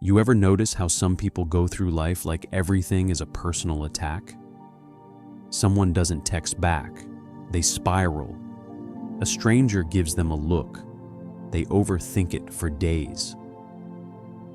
You ever notice how some people go through life like everything is a personal attack? Someone doesn't text back, they spiral. A stranger gives them a look, they overthink it for days.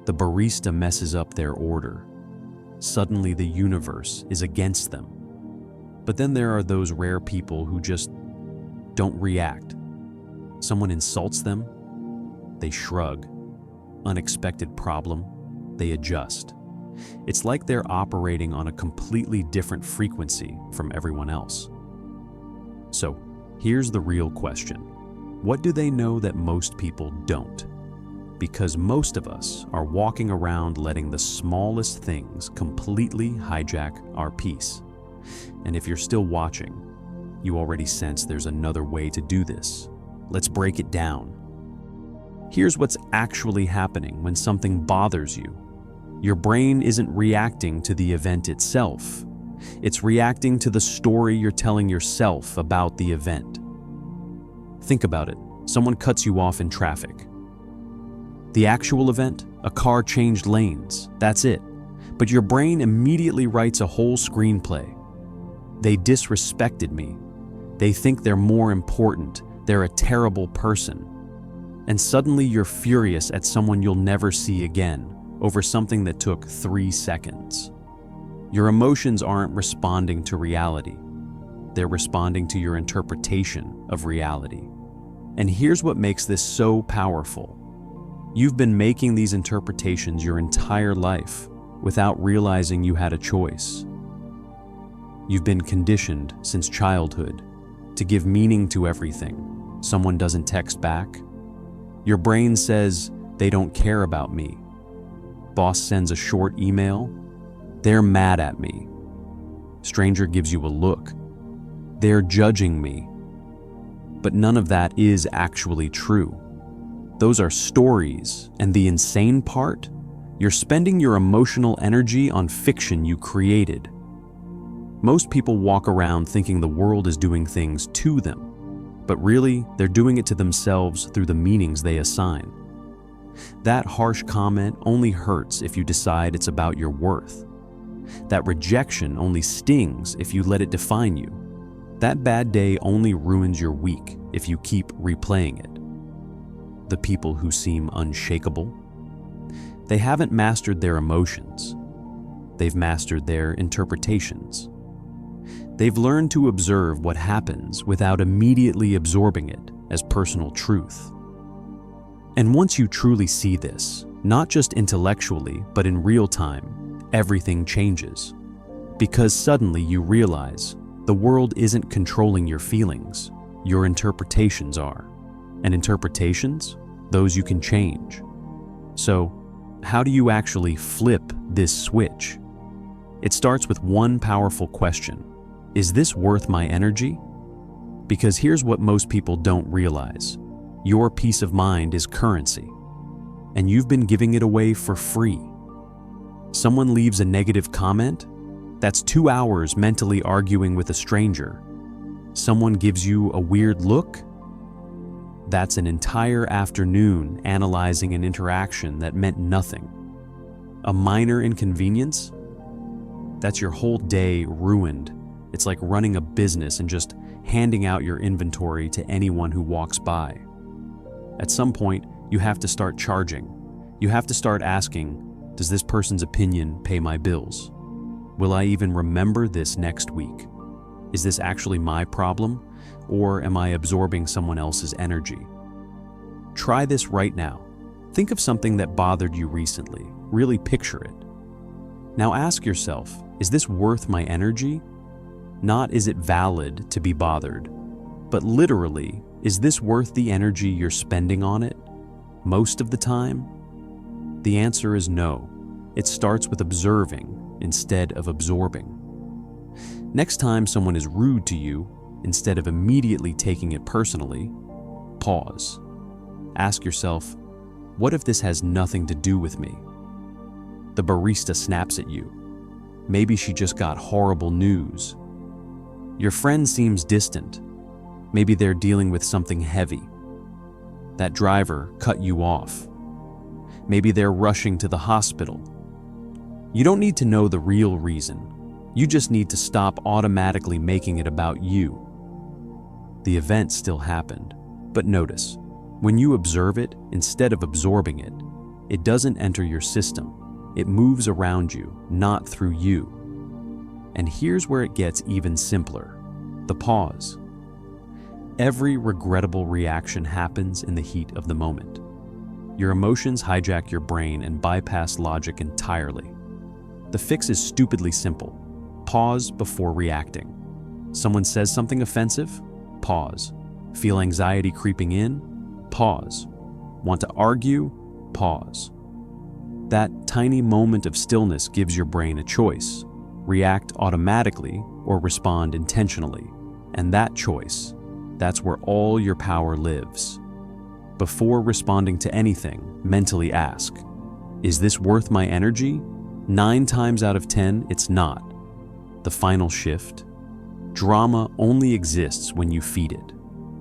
The barista messes up their order. Suddenly the universe is against them. But then there are those rare people who just don't react. Someone insults them, they shrug. Unexpected problem, they adjust. It's like they're operating on a completely different frequency from everyone else. So, here's the real question. What do they know that most people don't? Because most of us are walking around letting the smallest things completely hijack our peace. And if you're still watching, you already sense there's another way to do this. Let's break it down. Here's what's actually happening when something bothers you. Your brain isn't reacting to the event itself. It's reacting to the story you're telling yourself about the event. Think about it. Someone cuts you off in traffic. The actual event? A car changed lanes. That's it. But your brain immediately writes a whole screenplay. They disrespected me. They think they're more important. They're a terrible person. And suddenly you're furious at someone you'll never see again over something that took 3 seconds. Your emotions aren't responding to reality. They're responding to your interpretation of reality. And here's what makes this so powerful. You've been making these interpretations your entire life without realizing you had a choice. You've been conditioned since childhood to give meaning to everything. Someone doesn't text back. Your brain says, they don't care about me. Boss sends a short email. They're mad at me. Stranger gives you a look. They're judging me. But none of that is actually true. Those are stories, and the insane part? You're spending your emotional energy on fiction you created. Most people walk around thinking the world is doing things to them, but really, they're doing it to themselves through the meanings they assign. That harsh comment only hurts if you decide it's about your worth. That rejection only stings if you let it define you. That bad day only ruins your week if you keep replaying it. The people who seem unshakable, they haven't mastered their emotions. They've mastered their interpretations. They've learned to observe what happens without immediately absorbing it as personal truth. And once you truly see this, not just intellectually, but in real time, everything changes. Because suddenly you realize the world isn't controlling your feelings, your interpretations are. And interpretations, those you can change. So, how do you actually flip this switch? It starts with one powerful question. Is this worth my energy? Because here's what most people don't realize. Your peace of mind is currency, and you've been giving it away for free. Someone leaves a negative comment? That's 2 hours mentally arguing with a stranger. Someone gives you a weird look? That's an entire afternoon analyzing an interaction that meant nothing. A minor inconvenience? That's your whole day ruined. It's like running a business and just handing out your inventory to anyone who walks by. At some point, you have to start charging. You have to start asking, does this person's opinion pay my bills? Will I even remember this next week? Is this actually my problem, or am I absorbing someone else's energy? Try this right now. Think of something that bothered you recently. Really picture it. Now ask yourself, is this worth my energy? Not is it valid to be bothered, but literally, is this worth the energy you're spending on it? Most of the time? The answer is no. It starts with observing instead of absorbing. Next time someone is rude to you, instead of immediately taking it personally, pause. Ask yourself, what if this has nothing to do with me? The barista snaps at you. Maybe she just got horrible news. Your friend seems distant. Maybe they're dealing with something heavy. That driver cut you off. Maybe they're rushing to the hospital. You don't need to know the real reason. You just need to stop automatically making it about you. The event still happened, but notice, when you observe it instead of absorbing it, it doesn't enter your system. It moves around you, not through you. And here's where it gets even simpler: the pause. Every regrettable reaction happens in the heat of the moment. Your emotions hijack your brain and bypass logic entirely. The fix is stupidly simple. Pause before reacting. Someone says something offensive? Pause. Feel anxiety creeping in? Pause. Want to argue? Pause. That tiny moment of stillness gives your brain a choice: react automatically or respond intentionally. And that choice, that's where all your power lives. Before responding to anything, mentally ask, is this worth my energy? 9 times out of 10, it's not. The final shift: drama only exists when you feed it.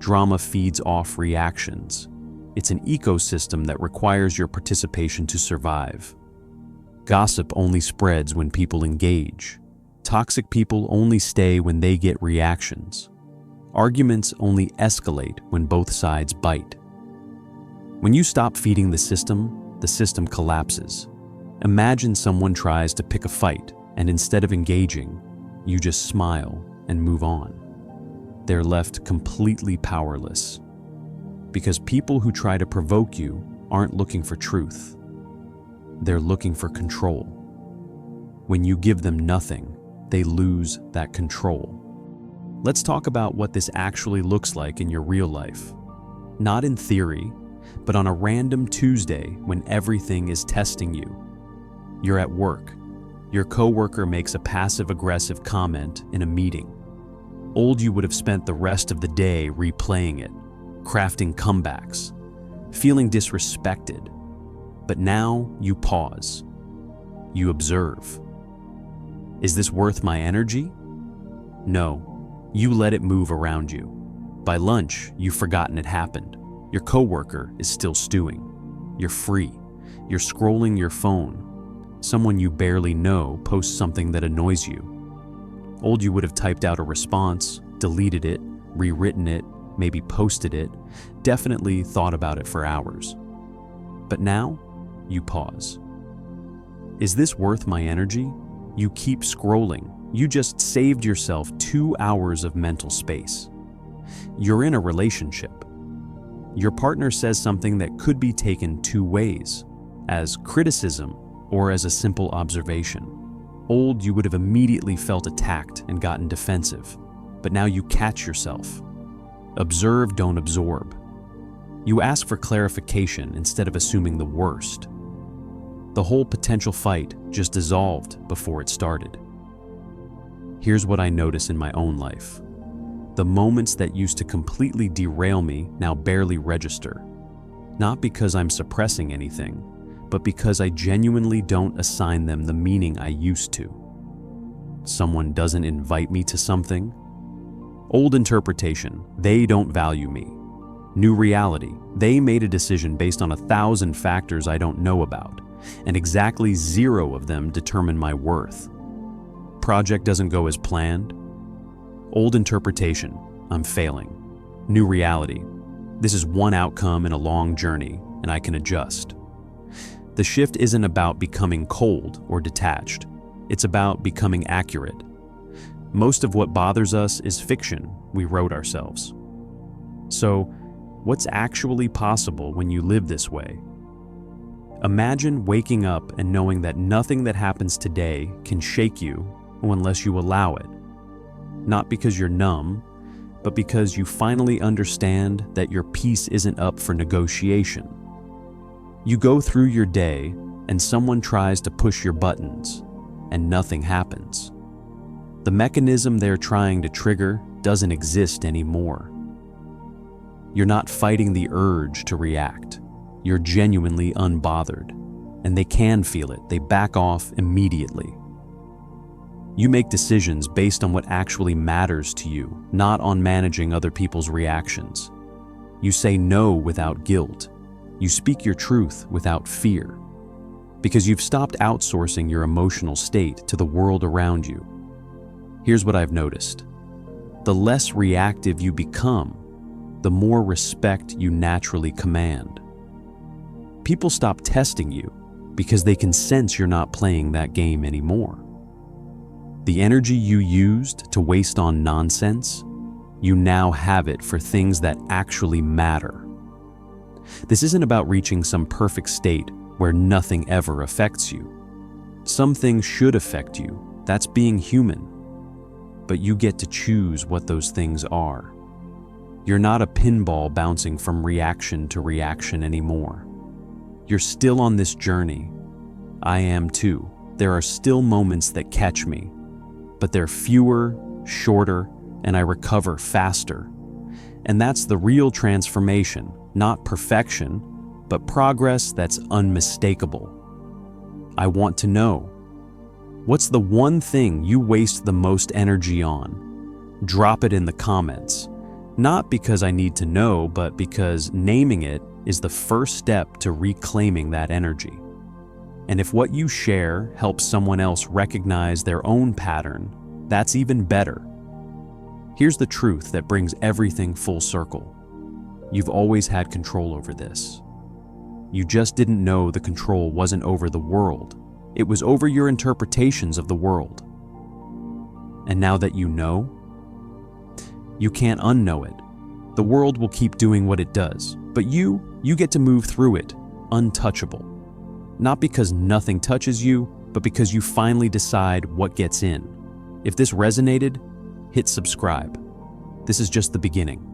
Drama feeds off reactions. It's an ecosystem that requires your participation to survive. Gossip only spreads when people engage. Toxic people only stay when they get reactions. Arguments only escalate when both sides bite. When you stop feeding the system collapses. Imagine someone tries to pick a fight, and instead of engaging, you just smile and move on. They're left completely powerless. Because people who try to provoke you aren't looking for truth. They're looking for control. When you give them nothing, they lose that control. Let's talk about what this actually looks like in your real life. Not in theory, but on a random Tuesday when everything is testing you. You're at work. Your coworker makes a passive-aggressive comment in a meeting. You would have spent the rest of the day replaying it, crafting comebacks, feeling disrespected. But now you pause. You observe. Is this worth my energy? No. You let it move around you. By lunch, you've forgotten it happened. Your coworker is still stewing. You're free. You're scrolling your phone. Someone you barely know posts something that annoys you. You would have typed out a response, deleted it, rewritten it, maybe posted it, definitely thought about it for hours. But now, you pause. Is this worth my energy? You keep scrolling. You just saved yourself 2 hours of mental space. You're in a relationship. Your partner says something that could be taken 2 ways, as criticism or as a simple observation. You would have immediately felt attacked and gotten defensive, but now you catch yourself. Observe, don't absorb. You ask for clarification instead of assuming the worst. The whole potential fight just dissolved before it started. Here's what I notice in my own life. The moments that used to completely derail me now barely register. Not because I'm suppressing anything, but because I genuinely don't assign them the meaning I used to. Someone doesn't invite me to something. Old interpretation, they don't value me. New reality, they made a decision based on 1,000 factors I don't know about, and exactly 0 of them determine my worth. Project doesn't go as planned. Old interpretation, I'm failing. New reality, this is one outcome in a long journey, and I can adjust. The shift isn't about becoming cold or detached. It's about becoming accurate. Most of what bothers us is fiction we wrote ourselves. So, what's actually possible when you live this way? Imagine waking up and knowing that nothing that happens today can shake you unless you allow it. Not because you're numb, but because you finally understand that your peace isn't up for negotiation. You go through your day and someone tries to push your buttons, and nothing happens. The mechanism they're trying to trigger doesn't exist anymore. You're not fighting the urge to react. You're genuinely unbothered, and they can feel it. They back off immediately. You make decisions based on what actually matters to you, not on managing other people's reactions. You say no without guilt. You speak your truth without fear, because you've stopped outsourcing your emotional state to the world around you. Here's what I've noticed. The less reactive you become, the more respect you naturally command. People stop testing you because they can sense you're not playing that game anymore. The energy you used to waste on nonsense, you now have it for things that actually matter. This isn't about reaching some perfect state where nothing ever affects you. Some things should affect you, that's being human. But you get to choose what those things are. You're not a pinball bouncing from reaction to reaction anymore. You're still on this journey. I am too. There are still moments that catch me, but they're fewer, shorter, and I recover faster. And that's the real transformation, not perfection, but progress that's unmistakable. I want to know, what's the one thing you waste the most energy on? Drop it in the comments. Not because I need to know, but because naming it is the first step to reclaiming that energy. And if what you share helps someone else recognize their own pattern, that's even better. Here's the truth that brings everything full circle. You've always had control over this. You just didn't know the control wasn't over the world. It was over your interpretations of the world. And now that you know, you can't unknow it. The world will keep doing what it does, but you get to move through it, untouchable. Not because nothing touches you, but because you finally decide what gets in. If this resonated, hit subscribe. This is just the beginning.